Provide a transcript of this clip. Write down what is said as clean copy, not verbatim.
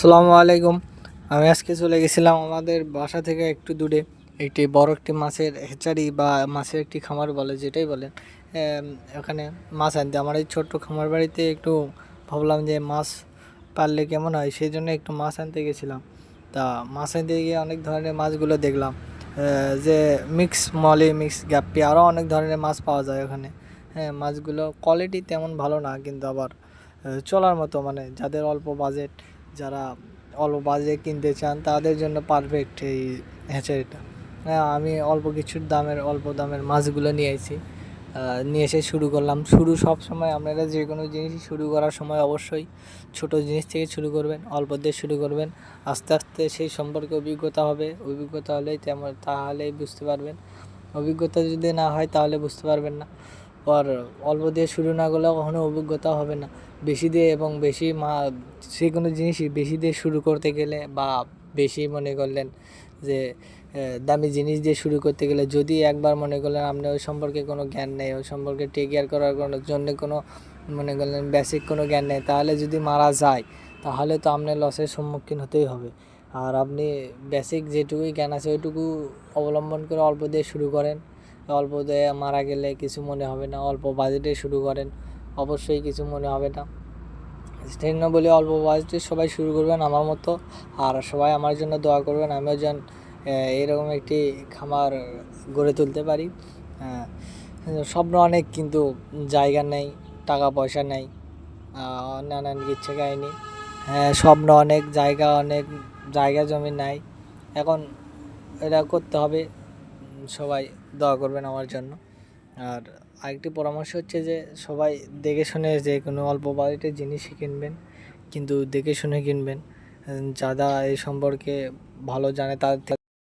আসসালামু আলাইকুম। আমি আজকে চলে গেছিলাম আমাদের বাসা থেকে একটু দূরে একটি মাছের হ্যাচারি বা মাছের একটি খামার বলে যেটাই বলেন। এম, ওখানে মাছ আনতে আমার এই ছোট্ট খামার বাড়িতে একটু ভাবলাম যে মাছ পাললে কেমন হয়, সেই জন্য একটু মাছ আনতে গেছিলাম। তা মাছ আনতে গিয়ে অনেক ধরনের মাছগুলো দেখলাম, যে মিক্স মলি, মিক্স গাপ্পি, আরও অনেক ধরনের মাছ পাওয়া যায় ওখানে। হ্যাঁ, মাছগুলো কোয়ালিটি তেমন ভালো না, কিন্তু আবার চলার মতো, মানে যাদের অল্প বাজেট, যারা অল্প বাজেট কিনতে চান তাদের জন্য পারফেক্ট এই হ্যাচারিটা। হ্যাঁ, আমি অল্প দামের মাছগুলো নিয়ে এসেছি। নিয়ে এসে শুরু করলাম। সব সময় আপনারা যে কোনো জিনিসই শুরু করার সময় অবশ্যই ছোট জিনিস থেকে শুরু করবেন, অল্প দিয়ে শুরু করবেন। আস্তে আস্তে সেই সম্পর্কে অভিজ্ঞতা হবে, অভিজ্ঞতা হলেই তাহলেই বুঝতে পারবেন। অভিজ্ঞতা যদি না হয় তাহলে বুঝতে পারবেন না। আর অল্প দিয়ে শুরু না করলে কখনো অভিজ্ঞতা হবে না। বেশি দিয়ে এবং বেশি যে কোনো জিনিসই বেশি দিয়ে শুরু করতে গেলে, বা বেশি মনে করলেন যে দামি জিনিস দিয়ে শুরু করতে গেলে, যদি একবার মনে করলেন আপনি ওই সম্পর্কে কোনো জ্ঞান নেই, ওই সম্পর্কে টেক কেয়ার করার জন্য কোনো মনে করলেন বেসিক কোনো জ্ঞান নেই, তাহলে যদি মারা যায় তাহলে তো আপনার লসের সম্মুখীন হতেই হবে। আর আপনি বেসিক যেটুকুই জ্ঞান আছে ওইটুকু অবলম্বন করে অল্প দিয়ে শুরু করেন। অল্প দিয়ে মারা গেলে কিছু মনে হবে না। অল্প বাজেটে শুরু করেন, অবশ্যই কিছু মনে হবে না। সেই জন্য বলি অল্প বাজেটে সবাই শুরু করবেন আমার মতো। আর সবাই আমার জন্য দোয়া করবেন, আমিও যেন এইরকম একটি খামার গড়ে তুলতে পারি। হ্যাঁ, স্বপ্ন অনেক, কিন্তু জায়গা নেই, টাকা পয়সা নেই, নানান ইচ্ছে কাহিনি। হ্যাঁ, স্বপ্ন অনেক, জায়গা জমি নাই। এখন এটা করতে হবে। সবাই দোয়া করবেন আমার জন্য। আর আরেকটি পরামর্শ হচ্ছে যে সবাই দেখে শুনে যে কোনো অল্প বাজেটের জিনিসই কিনবেন, কিন্তু দেখে শুনে কিনবেন। যারা এই সম্পর্কে ভালো জানে তাদের